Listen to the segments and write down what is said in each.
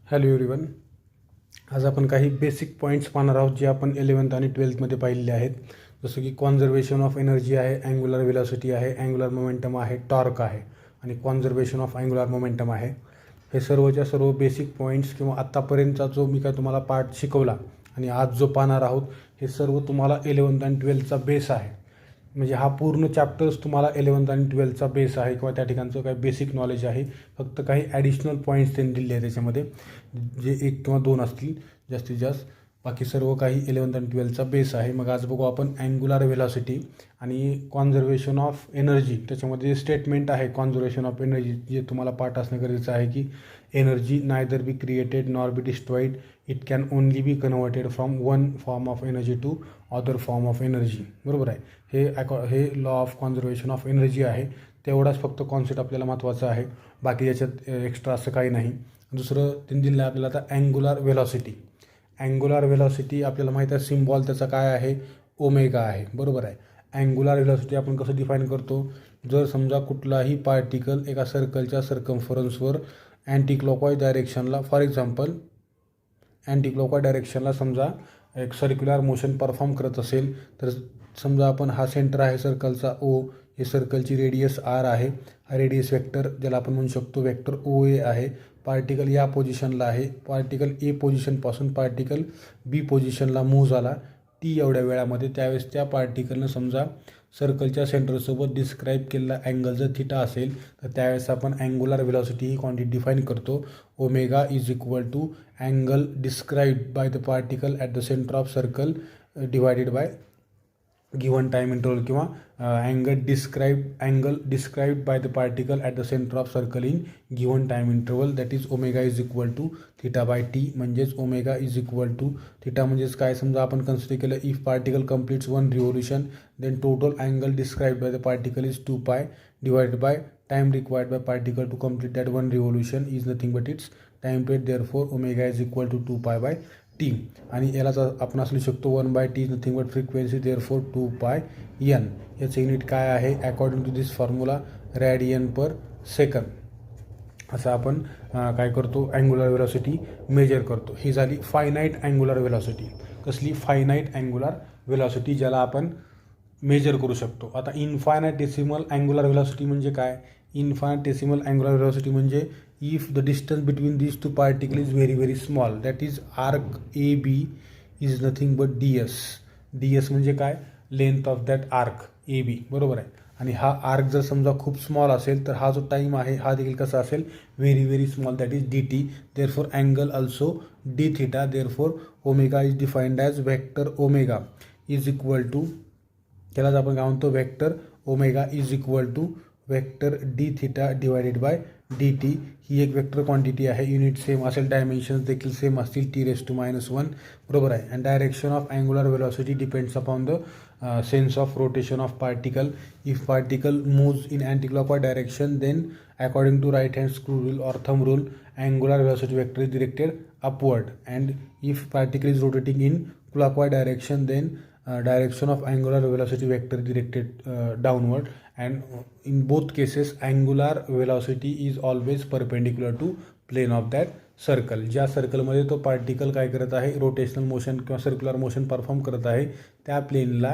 Hello everyone. आज आपण काही बेसिक पॉईंट्स पाहणार आहोत जे आपण 11th आणि 12thमध्ये पाहिलेले आहेत. जसं की कॉन्झर्वेशन ऑफ एनर्जी आहे, अँग्युलर वेलॉसिटी आहे, अँग्युलर मोमेंटम आहे, टॉर्क आहे आणि कॉन्झर्वेशन ऑफ अँग्युलर मोमेंटम आहे. हे सर्वच्या सर्व बेसिक पॉईंट्स किंवा आत्तापर्यंतचा जो मी काय तुम्हाला पार्ट शिकवला आणि आज जो पाहणार आहोत हे सर्व तुम्हाला 11th आणि 12thचा बेस आहे. म्हणजे हा पूर्ण चॅप्टर्स तुम्हाला 11th आणि 12thचा बेस आहे किंवा त्या ठिकाणचं काही बेसिक नॉलेज आहे. फक्त काही ॲडिशनल पॉईंट्स त्यांनी दिले आहे त्याच्यामध्ये, जे 1 किंवा 2 असतील जास्तीत जास्त. बाकी सर्व काही 11th आणि 12thचा बेस आहे. मग आज बघू आपण अँग्युलर व्हेलॉसिटी आणि कॉन्झर्वेशन ऑफ एनर्जी. त्याच्यामध्ये स्टेटमेंट आहे कॉन्झर्वेशन ऑफ एनर्जी, जे तुम्हाला पाठ असणं गरजेचं आहे की energy neither be created nor be destroyed, it can only be converted from one form of energy to other form of energy. बरोबर आहे. हे law of conservation of energy आहे. तेवढाच फक्त कॉन्सेप्ट आपल्याला महत्त्वाचा आहे, बाकी याच्यात एक्स्ट्रा असं काही नाही. दुसरं तीन दिलं आहे आपल्याला आता अँग्युलर व्हेलॉसिटी. अँग्युलर व्हेलॉसिटी आपल्याला माहीत आहे, सिम्बॉल त्याचा काय आहे, ओमेगा आहे. बरोबर आहे. अँग्युलर व्हेलॉसिटी आपण कसं डिफाईन करतो, जर समजा कुठलाही पार्टिकल एका सर्कलच्या सर्कम्फरन्सवर अँटी क्लॉकवाईज डायरेक्शनला, फॉर एक्झाम्पल अँटी क्लॉकवाईज डायरेक्शनला समजा एक सर्क्युलर मोशन परफॉर्म करत असेल, तर समजा आपण हा सेंटर आहे सर्कलचा ओ, हे सर्कलची रेडियस आर आहे, हा रेडियस वेक्टर ज्याला आपण म्हणू शकतो वेक्टर ओ ए आहे. पार्टिकल या पोझिशनला आहे, पार्टिकल ए पोझिशनपासून पार्टिकल बी पोझिशनला मूव्ह झाला टी एवढ्या वेळामध्ये, त्यावेळेस त्या पार्टिकलनं समजा सर्कलच्या सेंटरसोबत डिस्क्राईब केलेला अँगल जर थिटा असेल, तर त्यावेळेस आपण अँग्युलर व्हेलॉसिटी ही क्वांटिटी डिफाईन करतो. Omega is equal to angle described by the particle at the centre of circle divided by given time interval, किंवा angle described by the particle at the centre of circle in given time interval, that is omega is equal to theta by t. म्हणजेच omega is equal to theta म्हणजेच काय, समजा आपण consider केलं if particle completes 1 revolution then total angle described by the particle is 2π divided by time required by particle to complete that 1 revolution is nothing but its time period. Therefore omega is equal to 2π by t. आणि यालाच आपण असू शकतो 1/t is nothing but frequency, therefore 2πn. याचं unit काय आहे, according to this formula radian per second. असं आपण काय करतो, अँग्युलर व्हेलॉसिटी मेजर करतो. ही झाली फायनाईट अँग्युलर व्हेलॉसिटी. कसली, फायनाईट अँग्युलर व्हेलॉसिटी, ज्याला आपण मेजर करू शकतो. आता इन्फायनायटेसिमल अँग्युलर व्हेलॉसिटी म्हणजे काय, इन्फायनायटेसिमल अँग्युलर व्हेलॉसिटी म्हणजे if the distance between these two particles is very very small, that is arc AB is nothing but ds. ds म्हणजे काय, length of that arc AB. बरोबर आहे. आणि हा आर्क जर समजा खूप स्मॉल असेल तर हा जो टाईम आहे हा देखील कसा असेल, very very small, that is dt. Therefore angle also d theta. Therefore omega is defined as vector omega is equal to, त्यालाच आपण काय म्हणतो, vector omega is equal to vector d theta divided by d t. ही एक vector quantity आहे, unit same असेल, dimensions देखील same असतील, t⁻⁻1. बरोबर आहे. And direction of angular velocity depends upon the sense of rotation of particle. If particle moves in anti clockwise direction then according to right hand screw rule और thumb rule angular velocity vector is directed upward. And if particle is rotating in clockwise direction then direction of angular velocity vector directed downward, and in both cases angular velocity is always perpendicular to plane of that circle. ज्या सर्कलमध्ये तो particle काय करत आहे, rotational motion किंवा circular motion perform करत आहे, त्या प्लेनला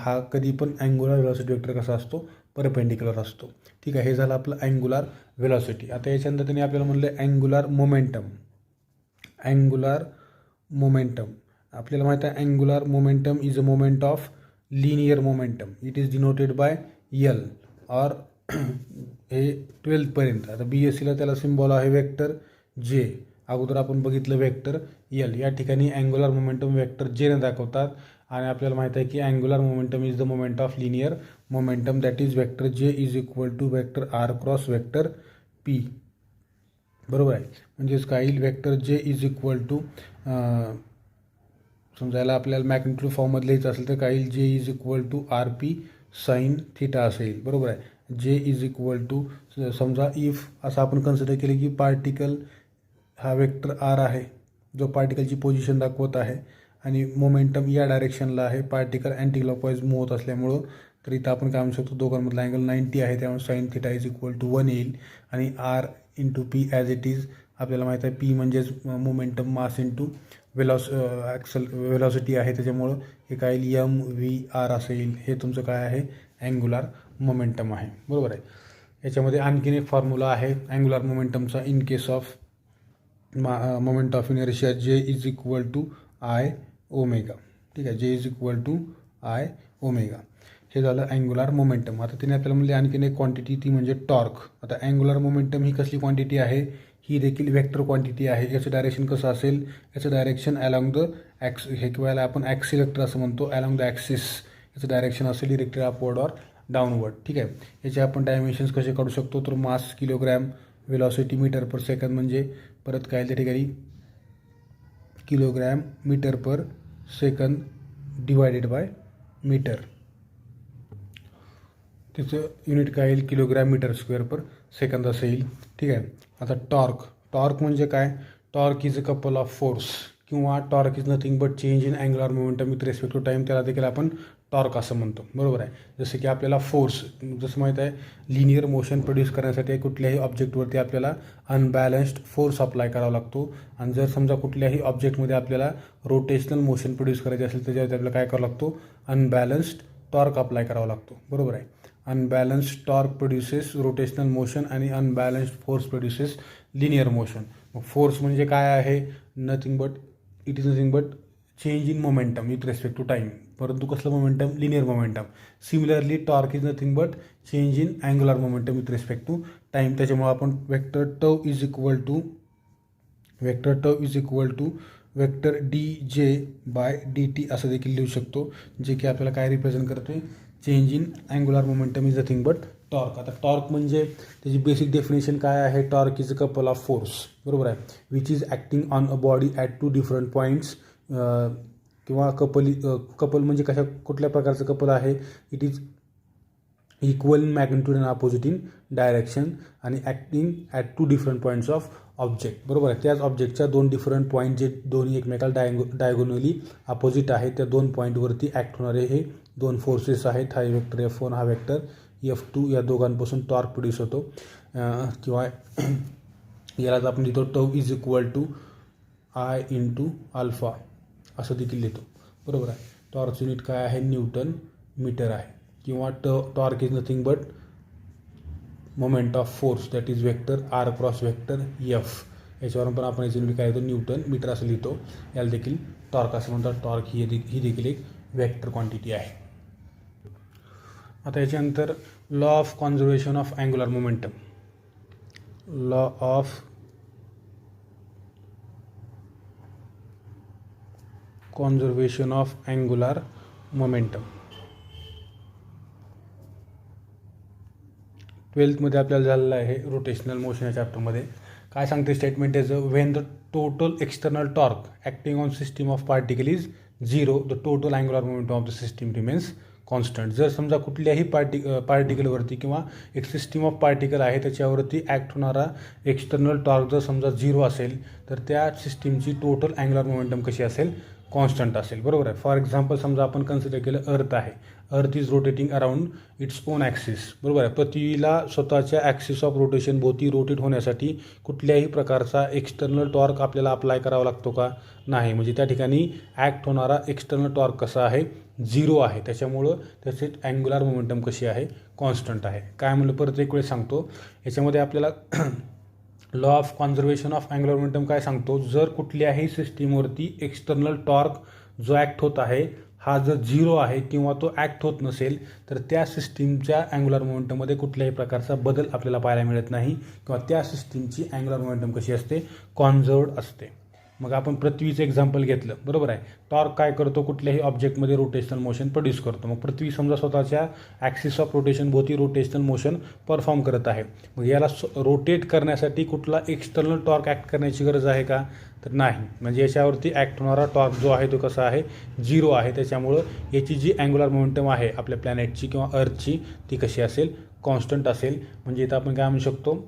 हा कधी पण अँग्युलर व्हेलॉसिटी वेक्टर कसा असतो, परपेंडिक्युलर असतो. ठीक आहे. हे झालं आपलं अँग्युलर व्हेलॉसिटी. आता याच्यानंतर त्यांनी आपल्याला म्हणलं अँग्युलर मोमेंटम. अँग्युलर मोमेंटम आपल्याला माहीत आहे, angular momentum is a moment of linear momentum. It is denoted by L और हे 12thपर्यंत. आता BScला त्याला सिम्बॉल आहे वेक्टर जे. अगोदर आपण बघितलं वेक्टर यल. या ठिकाणी अँग्युलर मोमेंटम वेक्टर जेने दाखवतात. आणि आपल्याला माहीत आहे की angular momentum is the moment of linear momentum, that is vector J is equal to vector r cross vector p. बरोबर आहे. म्हणजेच काय येईल, vector J is equal to, समजायला आपल्याला मॅग्निट्यूड फॉर्ममध्ये लिहायचं असेल तर काय येईल, जे is equal to R P sine theta असेल. बरोबर आहे. जे इज इक्वल टू, समजा इफ असं आपण कन्सिडर केले की पार्टिकल हा वेक्टर आर आहे, जो पार्टिकलची पोझिशन दाखवत आहे, आणि मोमेंटम या डायरेक्शनला आहे, पार्टिकल अँटी क्लॉकवाईज मूव्ह होत असल्यामुळं, तर इथं आपण काय म्हणू शकतो, दोघांमधला अँगल 90 आहे, त्यामुळे sine theta is equal to 1 येईल. आणि R into P as it is आपल्याला माहीत आहे पी म्हणजेच मोमेंटम मास इंटू वेलॉसिटी आहे, त्याच्यामुळं हे काय येईल MVR असं येईल. हे तुमचं काय आहे अँग्युलर मोमेंटम आहे, बरोबर आहे. याच्यामध्ये आणखीन एक फॉर्म्युला आहे अँग्युलर मोमेंटमचा in case of moment of inertia J is equal to I omega. ठीक आहे, J is equal to I omega. हे झालं अँग्युलर मोमेंटम. आता तिने आपल्याला म्हणले आणखीन एक क्वांटिटी, ती म्हणजे टॉर्क. आता अँग्युलर मोमेंटम ही कसली क्वांटिटी आहे, ही देखील वेक्टर क्वांटिटी आहे. याचं डायरेक्शन कसं असेल, याचं डायरेक्शन अलॉंग द हे किंवा आपण ॲक्सिल वेक्टर असं म्हणतो, अलॉंग द ॲक्सिस. याचं डायरेक्शन असेल डिरेक्टेड अपवर्ड ऑर डाऊनवर्ड. ठीक आहे, याचे आपण डायमेन्शन्स कसे काढू शकतो, तर mass kilogram, velocity metre per second, म्हणजे परत काय त्या ठिकाणी kilogram metre per second divided by metre. तिचं युनिट काय येईल, kilogram metre square per second असं येईल. ठीक आहे. आता टॉर्क म्हणजे काय, torque is a couple of force किंवा torque is nothing but change in angular momentum with respect to time, त्याला देखील आपण टॉर्क असं म्हणतो, बरोबर आहे. जसं की आपल्याला फोर्स, जसं माहीत आहे लिनियर मोशन प्रोड्यूस करण्यासाठी कुठल्याही ऑब्जेक्टवरती आपल्याला अनबॅलन्स्ड फोर्स अप्लाय करावा लागतो. आणि जर समजा कुठल्याही ऑब्जेक्टमध्ये आपल्याला रोटेशनल मोशन प्रोड्यूस करायचे असेल त्याच्यावरती आपल्याला काय करावं लागतो, अनबॅलन्स्ड टॉर्क अप्लाय करावा लागतो, बरोबर आहे. Unbalanced torque produces rotational motion आणि unbalanced force produces linear motion. मग फोर्स म्हणजे काय आहे, it is nothing but change in momentum with respect to time, परंतु कसलं momentum, linear momentum. Similarly torque is nothing but change in angular momentum with respect to time. त्याच्यामुळे आपण vector tau is equal to vector dJ/dt असं देखील लिहू शकतो, जे की आपल्याला काय रिप्रेझेंट करते, change in angular momentum is nothing but torque. आता टॉर्क म्हणजे त्याची बेसिक डेफिनेशन काय आहे, torque is a couple of force, बरोबर आहे, which is acting on a body at two different points. किंवा कपल म्हणजे कुठल्या प्रकारचं कपल आहे, it is equal in magnitude and opposite in direction आणि acting at two different points of object, बरोबर आहे. त्याच ऑब्जेक्टच्या दोन डिफरंट पॉईंट जे दोन्ही एकमेकाला डायगोनली अपोजिट आहेत, त्या दोन पॉईंटवरती ॲक्ट होणारे हे दोन फोर्सेस आहेत. हा वेक्टर F1, हा वेक्टर F2, या दोघांपासून टॉर्क प्रोड्यूस होतो. किंवा यालाच आपण लिहितो tau is equal to I into alpha असं देखील लिहितो, बरोबर आहे. टॉर्क युनिट काय आहे, न्यूटन मीटर आहे. किंवा torque is nothing but moment of force that is vector R cross vector F. याच्यावरून पण आपण याचं युनिट काय येतो, न्यूटन मीटर असं लिहितो. याला देखील टॉर्क असं म्हणतात. टॉर्क ही देखील एक वेक्टर क्वांटिटी आहे. आता याच्यानंतर law of conservation of angular momentum. Law of conservation of angular momentum. 12th आपल्याला झालेलं आहे रोटेशनल मोशन या चॅप्टरमध्ये. काय सांगते स्टेटमेंट याचं, Wien the total external torque acting on system of particle is 0 the total angular momentum of the system remains constant. जर समजा कुठल्याही पार्टिकलवरती किंवा एक सिस्टीम ऑफ पार्टिकल आहे त्याच्यावरती ॲक्ट होणारा एक्सटर्नल टॉर्क जर समजा 0 असेल तर त्या सिस्टीमची टोटल अँग्युलर मोमेंटम कशी असेल, कॉन्स्टंट असेल, बरोबर आहे. फॉर एक्झाम्पल समजा आपण कन्सिडर केलं अर्थ आहे, earth is rotating around its own axis, बरोबर आहे. पृथ्वीला स्वतःच्या ॲक्सिस ऑफ रोटेशन भोवती रोटेट होण्यासाठी कुठल्याही प्रकारचा एक्सटर्नल टॉर्क आपल्याला अप्लाय करावा लागतो का, नाही. म्हणजे त्या ठिकाणी ॲक्ट होणारा एक्सटर्नल टॉर्क कसा आहे, 0 आहे. त्याच्यामुळं त्याची अँग्युलर मोमेंटम कशी आहे, कॉन्स्टंट आहे. काय म्हणलं परत एक वेळेस सांगतो, याच्यामध्ये आपल्याला law of conservation of angular momentum काय सांगतो, जर कुठल्याही सिस्टीमवरती एक्सटर्नल टॉर्क जो ॲक्ट होत आहे हा जर 0 आहे किंवा तो ॲक्ट होत नसेल तर त्या सिस्टीमच्या अँग्युलर मोमेंटममध्ये कुठल्याही प्रकारचा बदल आपल्याला पाहायला मिळत नाही किंवा त्या सिस्टीमची अँग्युलर मोमेंटम कशी असते, कॉन्झर्व्ड असते. मग आपण पृथ्वीचं एक्झाम्पल घेतलं, बरोबर आहे. टॉर्क काय करतो, कुठल्याही ऑब्जेक्टमध्ये रोटेशनल मोशन प्रोड्यूस करतो. मग पृथ्वी समजा स्वतःच्या ॲक्सिस ऑफ रोटेशन भोवती रोटेशनल मोशन परफॉर्म करत आहे. मग याला रोटेट करण्यासाठी कुठला एक्सटर्नल टॉर्क ॲक्ट करण्याची गरज आहे का, तर नाही. म्हणजे याच्यावरती ॲक्ट होणारा टॉर्क जो आहे तो कसा आहे, 0 आहे. त्याच्यामुळं याची जी अँग्युलर मोमेंटम आहे आपल्या प्लॅनेटची किंवा अर्थची ती कशी असेल, कॉन्स्टंट असेल. म्हणजे इथं आपण काय म्हणू शकतो,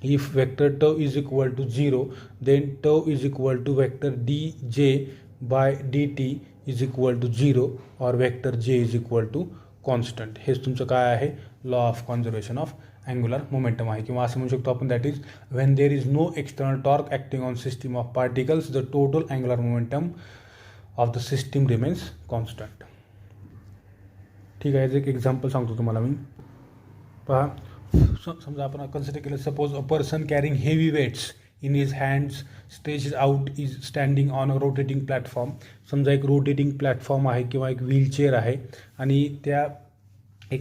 if vector tau is equal to 0 then tau is equal to vector dj/dt is equal to 0 or vector j is equal to constant. हेच तुमचं काय आहे, law of conservation of angular momentum आहे. किंवा असं म्हणू शकतो आपण that is when there is no external torque acting on system of particles the total angular momentum of the system remains constant. ठीक आहे, याचं एक एक्झाम्पल सांगतो तुम्हाला मी. पहा, समजा आपण कन्सिडर केलं, suppose a person carrying heavy weights in his hands stretched out is standing on a rotating platform. समजा एक रोटेटिंग प्लॅटफॉर्म आहे किंवा एक व्हीलचेअर आहे आणि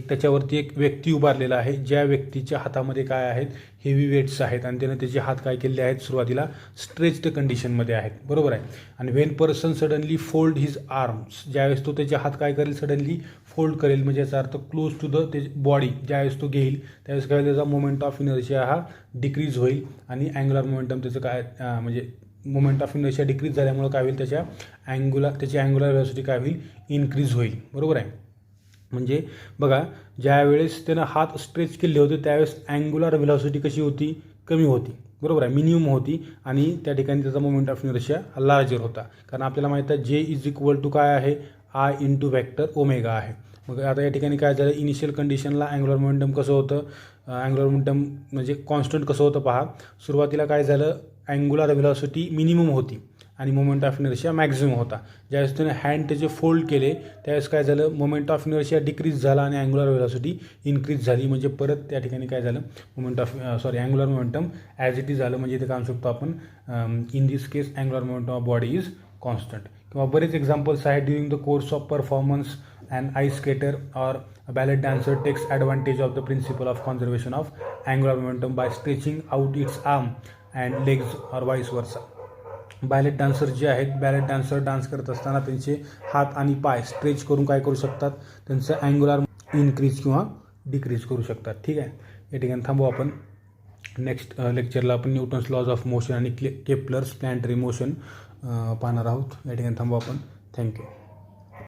त्याच्यावरती एक व्यक्ती उभारलेला आहे, ज्या व्यक्तीच्या हातामध्ये काय आहेत, हेवी वेट्स आहेत आणि त्याने त्याचे हात काय केलेले आहेत, सुरुवातीला स्ट्रेच्ड कंडिशनमध्ये आहेत, बरोबर आहे. आणि when person suddenly fold his arms, ज्यावेळेस तो त्याचे हात काय करेल, सडनली फोल्ड करेल, म्हणजे याचा अर्थ क्लोज टू द बॉडी ज्यावेळेस तो घेईल त्यावेळेस काय त्याचा मोमेंट ऑफ इनर्शिया हा डिक्रीज होईल आणि अँग्युलर मोमेंटम त्याचं काय म्हणजे मोमेंट ऑफ इनर्शिया डिक्रीज झाल्यामुळे काय होईल, त्याची अँग्युलर व्हेलॉसिटी काय होईल, इन्क्रीज होईल, बरोबर आहे. म्हणजे बघा, ज्यावेळेस त्यानं हात स्ट्रेच केले होते त्यावेळेस अँग्युलर व्हेलॉसिटी कशी होती, कमी होती, बरोबर आहे, मिनिमम होती आणि त्या ठिकाणी त्याचा मोमेंट ऑफ इनर्शिया लार्जर होता. कारण आपल्याला माहीत आहे जे इज इक्वल टू काय आहे, आय इंटू व्हेक्टर ओमेगा आहे. मग आता या ठिकाणी काय झालं, इनिशियल कंडिशनला अँग्युलर मोमेंटम कसं होतं, अँग्युलर मोमेंटम म्हणजे कॉन्स्टंट कसं होतं पहा. सुरुवातीला काय झालं, अँग्युलर व्हेलॉसिटी मिनिमम होती आणि मोमेंट ऑफ इनर्शिया मॅक्झिमम होता. ज्यावेळेस त्याने हँड त्याचे फोल्ड केले त्यावेळेस काय झालं, मोमेंट ऑफ इनर्शिया डिक्रीज झाला आणि अँग्युलर व्हेलॉसिटी इन्क्रीज झाली. म्हणजे परत त्या ठिकाणी काय झालं, angular momentum as it is झालं. म्हणजे इथे काय म्हणू शकतो आपण, in this case angular momentum of body is constant. किंवा बरेच एक्झाम्पल्स आहेत. During the course of performance an ice skater or a ballet dancer takes advantage of the principle of conservation of angular momentum by stretching out its arm and legs or vice versa. Ballot dancer जे आहेत, ballot dancer dance करत असताना त्यांचे हात आणि पाय stretch करून काय करू शकतात, त्यांचं अँग्युलर इन्क्रीज किंवा डिक्रीज करू शकतात. ठीक आहे, या ठिकाणी थांबू आपण. नेक्स्ट लेक्चरला आपण न्यूटन्स लॉज ऑफ मोशन आणि केपलर्स प्लॅनेटरी मोशन पाहणार आहोत. या ठिकाणी थांबू आपण. थँक्यू.